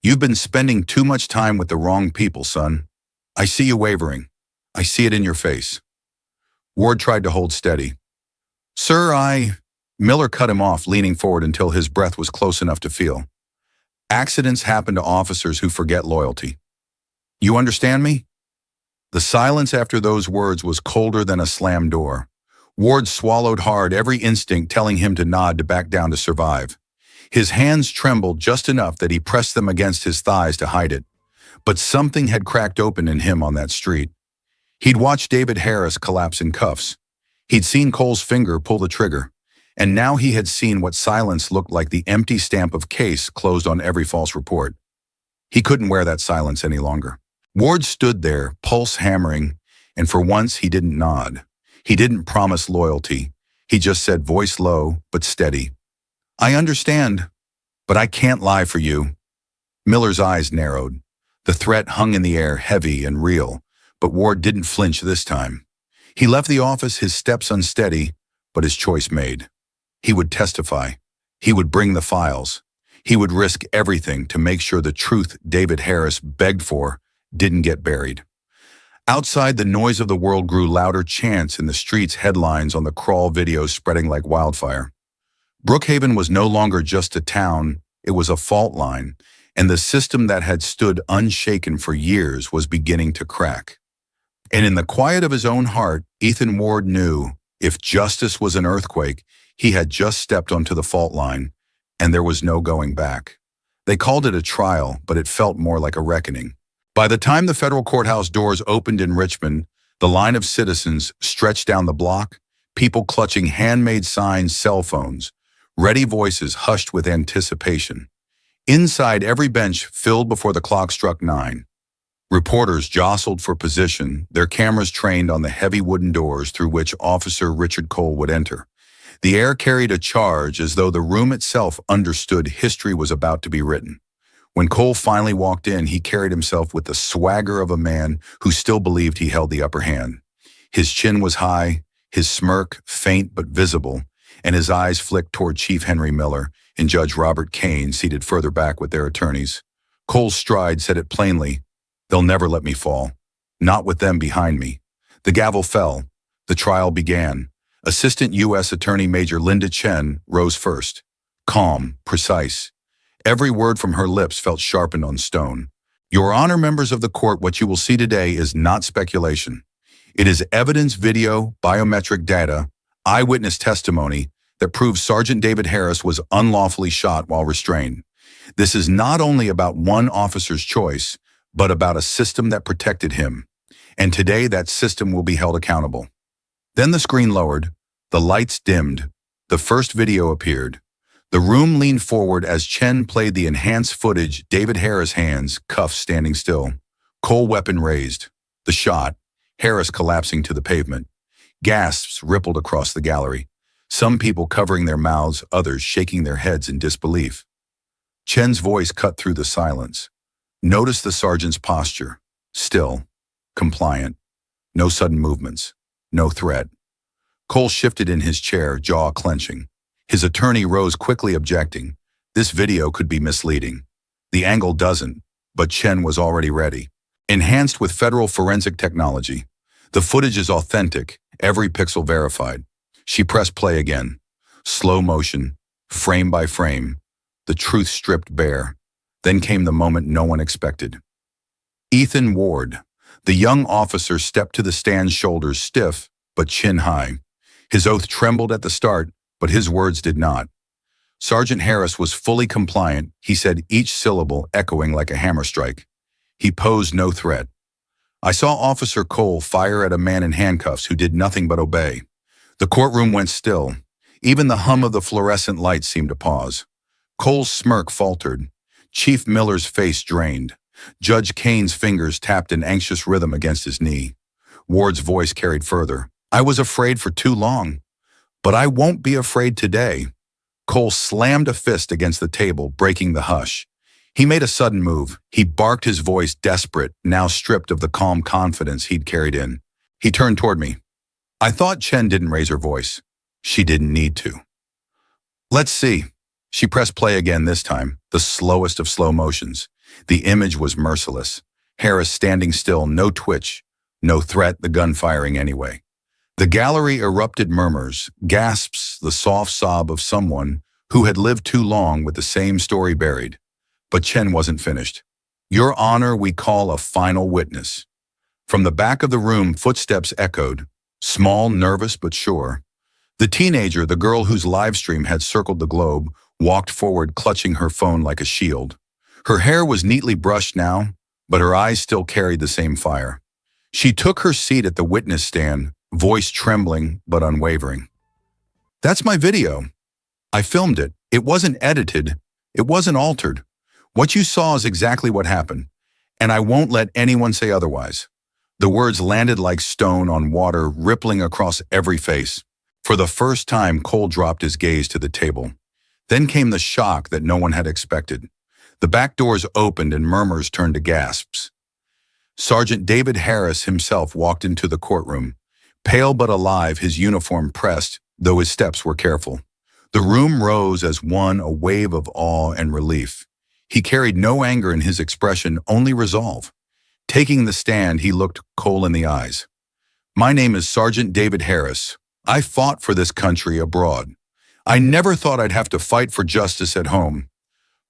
You've been spending too much time with the wrong people, son. I see you wavering. I see it in your face. Ward tried to hold steady. Sir, Miller cut him off, leaning forward until his breath was close enough to feel. Accidents happen to officers who forget loyalty. You understand me? The silence after those words was colder than a slammed door. Ward swallowed hard, every instinct telling him to nod to back down to survive. His hands trembled just enough that he pressed them against his thighs to hide it. But something had cracked open in him on that street. He'd watched David Harris collapse in cuffs. He'd seen Cole's finger pull the trigger. And now he had seen what silence looked like, the empty stamp of case closed on every false report. He couldn't wear that silence any longer. Ward stood there, pulse hammering, and for once he didn't nod. He didn't promise loyalty. He just said, voice low but steady, "I understand, but I can't lie for you." Miller's eyes narrowed. The threat hung in the air, heavy and real, but Ward didn't flinch this time. He left the office, his steps unsteady, but his choice made. He would testify. He would bring the files. He would risk everything to make sure the truth David Harris begged for didn't get buried. Outside, the noise of the world grew louder, chants in the streets, headlines on the crawl videos spreading like wildfire. Brookhaven was no longer just a town, it was a fault line, and the system that had stood unshaken for years was beginning to crack. And in the quiet of his own heart, Ethan Ward knew if justice was an earthquake, he had just stepped onto the fault line, and there was no going back. They called it a trial, but it felt more like a reckoning. By the time the federal courthouse doors opened in Richmond, the line of citizens stretched down the block, people clutching handmade signs, cell phones, ready voices hushed with anticipation. Inside, every bench filled before the clock struck 9. Reporters jostled for position, their cameras trained on the heavy wooden doors through which Officer Richard Cole would enter. The air carried a charge as though the room itself understood history was about to be written. When Cole finally walked in, he carried himself with the swagger of a man who still believed he held the upper hand. His chin was high, his smirk faint but visible, and his eyes flicked toward Chief Henry Miller and Judge Robert Kane, seated further back with their attorneys. Cole's stride said it plainly, "They'll never let me fall. Not with them behind me." The gavel fell. The trial began. Assistant U.S. Attorney Major Linda Chen rose first. Calm, precise. Every word from her lips felt sharpened on stone. "Your Honor, members of the court, what you will see today is not speculation. It is evidence, video, biometric data, eyewitness testimony that proves Sergeant David Harris was unlawfully shot while restrained. This is not only about one officer's choice, but about a system that protected him. And today that system will be held accountable." Then the screen lowered, the lights dimmed, the first video appeared. The room leaned forward as Chen played the enhanced footage, David Harris' hands, cuffs standing still. Cole weapon raised. The shot, Harris collapsing to the pavement. Gasps rippled across the gallery. Some people covering their mouths, others shaking their heads in disbelief. Chen's voice cut through the silence. Notice the sergeant's posture. Still, compliant. No sudden movements. No threat. Cole shifted in his chair, jaw clenching. His attorney rose quickly, objecting. This video could be misleading. The angle doesn't, but Chen was already ready. Enhanced with federal forensic technology. The footage is authentic, every pixel verified. She pressed play again. Slow motion, frame by frame. The truth stripped bare. Then came the moment no one expected. Ethan Ward, the young officer, stepped to the stand, shoulders stiff, but chin high. His oath trembled at the start, but his words did not. Sergeant Harris was fully compliant, he said, each syllable echoing like a hammer strike. He posed no threat. "I saw Officer Cole fire at a man in handcuffs who did nothing but obey." The courtroom went still. Even the hum of the fluorescent lights seemed to pause. Cole's smirk faltered. Chief Miller's face drained. Judge Kane's fingers tapped an anxious rhythm against his knee. Ward's voice carried further. "I was afraid for too long. But I won't be afraid today." Cole slammed a fist against the table, breaking the hush. He made a sudden move. He barked, his voice desperate, now stripped of the calm confidence he'd carried in. He turned toward me. I thought Chen didn't raise her voice. She didn't need to. "Let's see." She pressed play again this time, the slowest of slow motions. The image was merciless. Harris standing still, no twitch, no threat, the gun firing anyway. The gallery erupted murmurs, gasps, the soft sob of someone who had lived too long with the same story buried. But Chen wasn't finished. "Your Honor, we call a final witness." From the back of the room, footsteps echoed, small, nervous, but sure. The teenager, the girl whose livestream had circled the globe, walked forward, clutching her phone like a shield. Her hair was neatly brushed now, but her eyes still carried the same fire. She took her seat at the witness stand, voice trembling but unwavering. "That's my video. I filmed it. It wasn't edited. It wasn't altered. What you saw is exactly what happened, and I won't let anyone say otherwise." The words landed like stone on water, rippling across every face. For the first time, Cole dropped his gaze to the table. Then came the shock that no one had expected. The back doors opened and murmurs turned to gasps. Sergeant David Harris himself walked into the courtroom. Pale but alive, his uniform pressed, though his steps were careful. The room rose as one, a wave of awe and relief. He carried no anger in his expression, only resolve. Taking the stand, he looked Cole in the eyes. "My name is Sergeant David Harris. I fought for this country abroad. I never thought I'd have to fight for justice at home.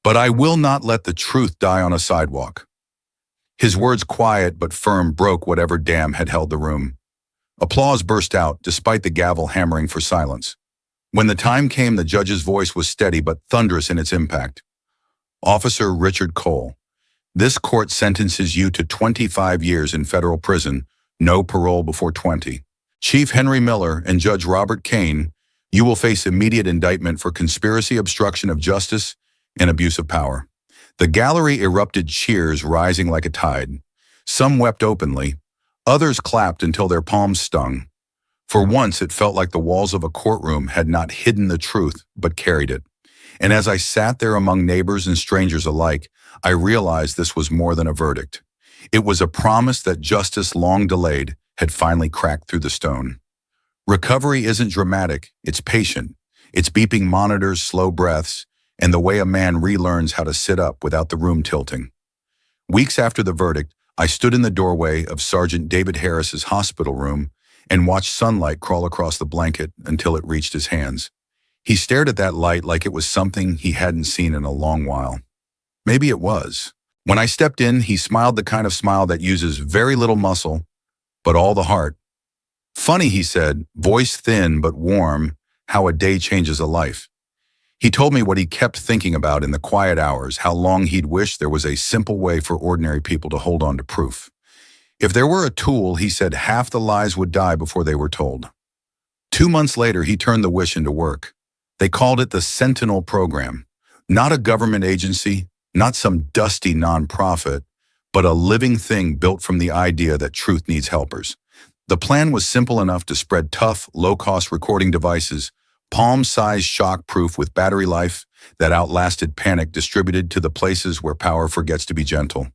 But I will not let the truth die on a sidewalk." His words, quiet but firm, broke whatever dam had held the room. Applause burst out, despite the gavel hammering for silence. When the time came, the judge's voice was steady but thunderous in its impact. "Officer Richard Cole, this court sentences you to 25 years in federal prison, no parole before 20. Chief Henry Miller and Judge Robert Kane, you will face immediate indictment for conspiracy, obstruction of justice, and abuse of power." The gallery erupted, cheers rising like a tide. Some wept openly. Others clapped until their palms stung. For once, it felt like the walls of a courtroom had not hidden the truth, but carried it. And as I sat there among neighbors and strangers alike, I realized this was more than a verdict. It was a promise that justice, long delayed, had finally cracked through the stone. Recovery isn't dramatic, it's patient. It's beeping monitors, slow breaths, and the way a man relearns how to sit up without the room tilting. Weeks after the verdict, I stood in the doorway of Sergeant David Harris's hospital room and watched sunlight crawl across the blanket until it reached his hands. He stared at that light like it was something he hadn't seen in a long while. Maybe it was. When I stepped in, he smiled the kind of smile that uses very little muscle, but all the heart. "Funny," he said, voice thin but warm, "how a day changes a life." He told me what he kept thinking about in the quiet hours, how long he'd wished there was a simple way for ordinary people to hold on to proof. If there were a tool, he said, half the lies would die before they were told. 2 months later, he turned the wish into work. They called it the Sentinel Program. Not a government agency, not some dusty nonprofit, but a living thing built from the idea that truth needs helpers. The plan was simple enough to spread tough, low-cost recording devices, palm-sized shock-proof with battery life that outlasted panic, distributed to the places where power forgets to be gentle.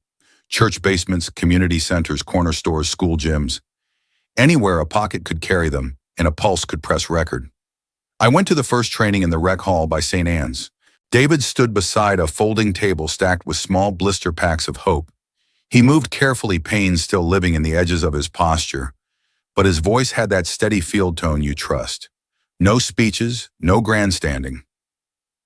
Church basements, community centers, corner stores, school gyms. Anywhere a pocket could carry them and a pulse could press record. I went to the first training in the rec hall by St. Anne's. David stood beside a folding table stacked with small blister packs of hope. He moved carefully, pain still living in the edges of his posture, but his voice had that steady field tone you trust. No speeches, no grandstanding.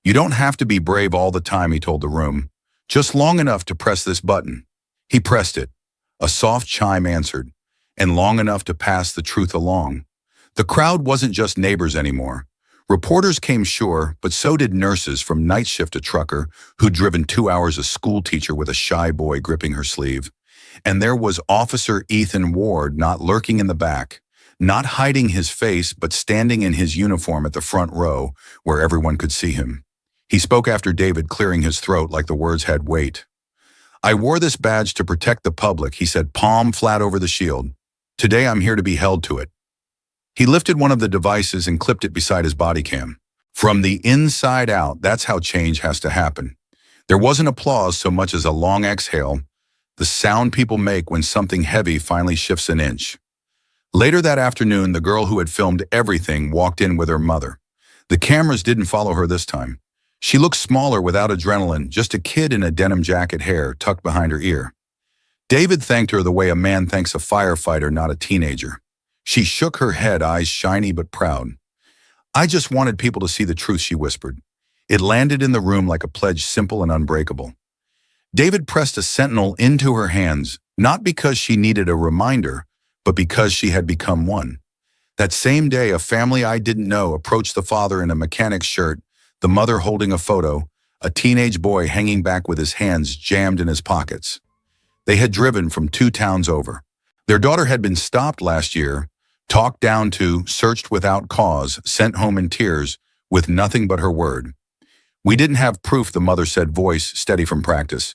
"You don't have to be brave all the time," he told the room. "Just long enough to press this button." He pressed it. A soft chime answered, and long enough to pass the truth along. The crowd wasn't just neighbors anymore. Reporters came, sure, but so did nurses, from night shift a trucker who'd driven 2 hours, a school teacher with a shy boy gripping her sleeve. And there was Officer Ethan Ward, not lurking in the back, not hiding his face, but standing in his uniform at the front row where everyone could see him. He spoke after David, clearing his throat like the words had weight. "I wore this badge to protect the public," he said, palm flat over the shield. "Today I'm here to be held to it." He lifted one of the devices and clipped it beside his body cam. From the inside out, that's how change has to happen. There wasn't applause so much as a long exhale, the sound people make when something heavy finally shifts an inch. Later that afternoon, the girl who had filmed everything walked in with her mother. The cameras didn't follow her this time. She looked smaller, without adrenaline, just a kid in a denim jacket, hair tucked behind her ear. David thanked her the way a man thanks a firefighter, not a teenager. She shook her head, eyes shiny but proud. "I just wanted people to see the truth," she whispered. It landed in the room like a pledge, simple and unbreakable. David pressed a sentinel into her hands, not because she needed a reminder, but because she had become one. That same day, a family I didn't know approached the father in a mechanic's shirt, the mother holding a photo, a teenage boy hanging back with his hands jammed in his pockets. They had driven from 2 towns over. Their daughter had been stopped last year, talked down to, searched without cause, sent home in tears, with nothing but her word. "We didn't have proof," the mother said, voice steady from practice.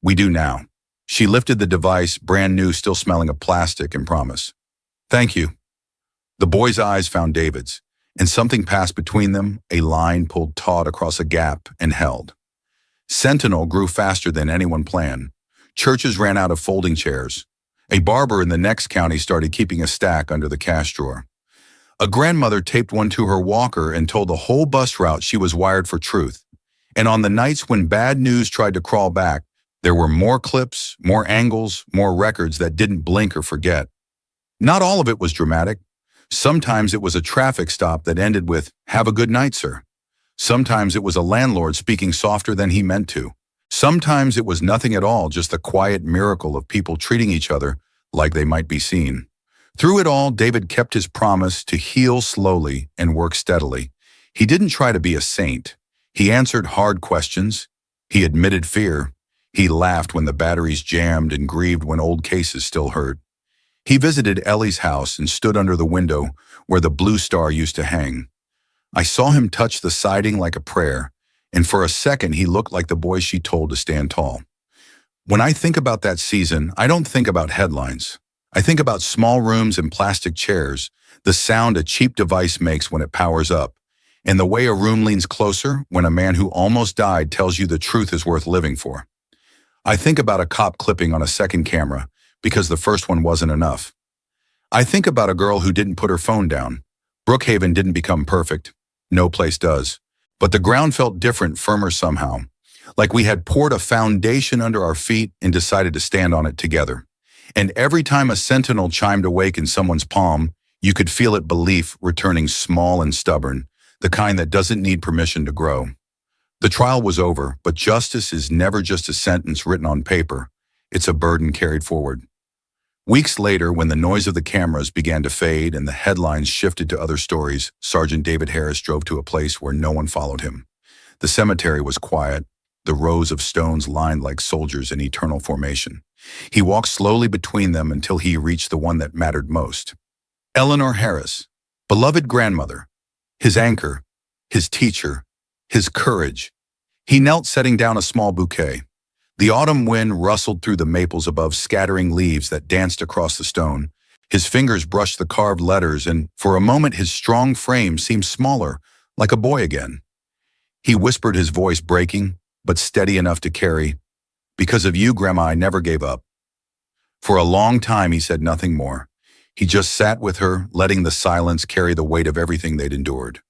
"We do now." She lifted the device, brand new, still smelling of plastic, and promised. "Thank you." The boy's eyes found David's, and something passed between them, a line pulled taut across a gap and held. Sentinel grew faster than anyone planned. Churches ran out of folding chairs. A barber in the next county started keeping a stack under the cash drawer. A grandmother taped one to her walker and told the whole bus route she was wired for truth. And on the nights when bad news tried to crawl back, there were more clips, more angles, more records that didn't blink or forget. Not all of it was dramatic. Sometimes it was a traffic stop that ended with, "Have a good night, sir." Sometimes it was a landlord speaking softer than he meant to. Sometimes it was nothing at all, just the quiet miracle of people treating each other like they might be seen. Through it all, David kept his promise to heal slowly and work steadily. He didn't try to be a saint. He answered hard questions. He admitted fear. He laughed when the batteries jammed and grieved when old cases still hurt. He visited Ellie's house and stood under the window where the blue star used to hang. I saw him touch the siding like a prayer, and for a second he looked like the boy she told to stand tall. When I think about that season, I don't think about headlines. I think about small rooms and plastic chairs, the sound a cheap device makes when it powers up, and the way a room leans closer when a man who almost died tells you the truth is worth living for. I think about a cop clipping on a second camera because the first one wasn't enough. I think about a girl who didn't put her phone down. Brookhaven didn't become perfect. No place does. But the ground felt different, firmer somehow, like we had poured a foundation under our feet and decided to stand on it together. And every time a sentinel chimed awake in someone's palm, you could feel it, belief returning, small and stubborn, the kind that doesn't need permission to grow. The trial was over, but justice is never just a sentence written on paper. It's a burden carried forward. Weeks later, when the noise of the cameras began to fade and the headlines shifted to other stories, Sergeant David Harris drove to a place where no one followed him. The cemetery was quiet, the rows of stones lined like soldiers in eternal formation. He walked slowly between them until he reached the one that mattered most. Eleanor Harris, beloved grandmother, his anchor, his teacher, his courage. He knelt, setting down a small bouquet. The autumn wind rustled through the maples above, scattering leaves that danced across the stone. His fingers brushed the carved letters, and for a moment his strong frame seemed smaller, like a boy again. He whispered, his voice breaking, but steady enough to carry, "Because of you, Grandma, I never gave up." For a long time he said nothing more. He just sat with her, letting the silence carry the weight of everything they'd endured.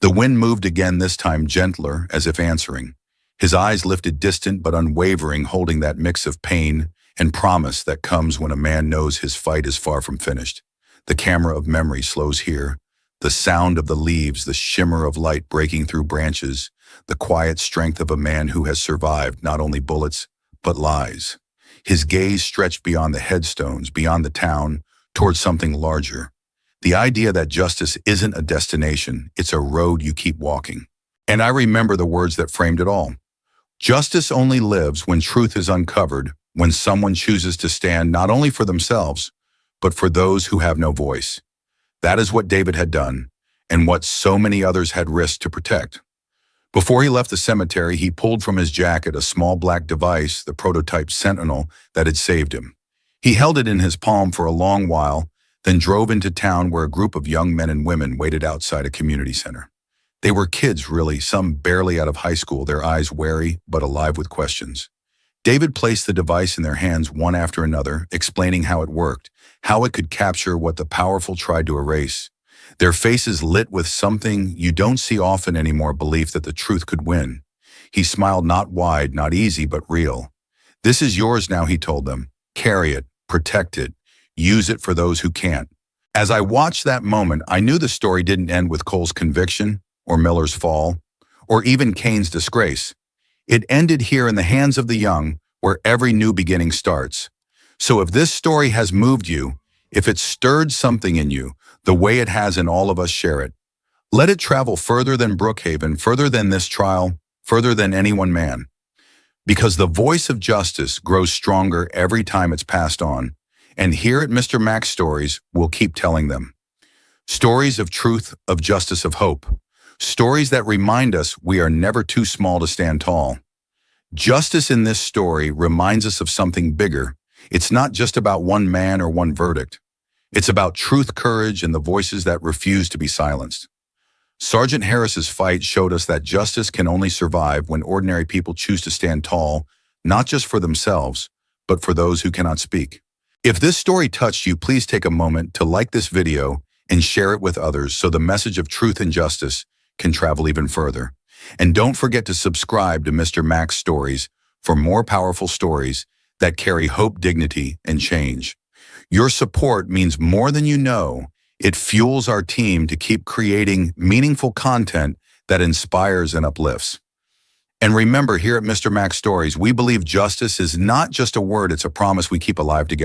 The wind moved again, this time gentler, as if answering. His eyes lifted, distant but unwavering, holding that mix of pain and promise that comes when a man knows his fight is far from finished. The camera of memory slows here, the sound of the leaves, the shimmer of light breaking through branches, the quiet strength of a man who has survived not only bullets, but lies. His gaze stretched beyond the headstones, beyond the town, towards something larger. The idea that justice isn't a destination, it's a road you keep walking. And I remember the words that framed it all. Justice only lives when truth is uncovered, when someone chooses to stand not only for themselves, but for those who have no voice. That is what David had done, and what so many others had risked to protect. Before he left the cemetery, he pulled from his jacket a small black device, the prototype Sentinel, that had saved him. He held it in his palm for a long while, then drove into town where a group of young men and women waited outside a community center. They were kids, really, some barely out of high school, their eyes wary but alive with questions. David placed the device in their hands one after another, explaining how it worked, how it could capture what the powerful tried to erase. Their faces lit with something you don't see often anymore, belief that the truth could win. He smiled, not wide, not easy, but real. "This is yours now," he told them. "Carry it, protect it, use it for those who can't." As I watched that moment, I knew the story didn't end with Cole's conviction, or Miller's fall, or even Kane's disgrace. It ended here in the hands of the young, where every new beginning starts. So if this story has moved you, if it stirred something in you, the way it has in all of us, share it. Let it travel further than Brookhaven, further than this trial, further than any one man. Because the voice of justice grows stronger every time it's passed on. And here at Mr. Max Stories, we'll keep telling them. Stories of truth, of justice, of hope. Stories that remind us we are never too small to stand tall. Justice in this story reminds us of something bigger. It's not just about one man or one verdict. It's about truth, courage, and the voices that refuse to be silenced. Sergeant Harris's fight showed us that justice can only survive when ordinary people choose to stand tall, not just for themselves, but for those who cannot speak. If this story touched you, please take a moment to like this video and share it with others so the message of truth and justice can travel even further. And don't forget to subscribe to Mr. Max Stories for more powerful stories that carry hope, dignity, and change. Your support means more than you know. It fuels our team to keep creating meaningful content that inspires and uplifts. And remember, here at Mr. Max Stories, we believe justice is not just a word, it's a promise we keep alive together.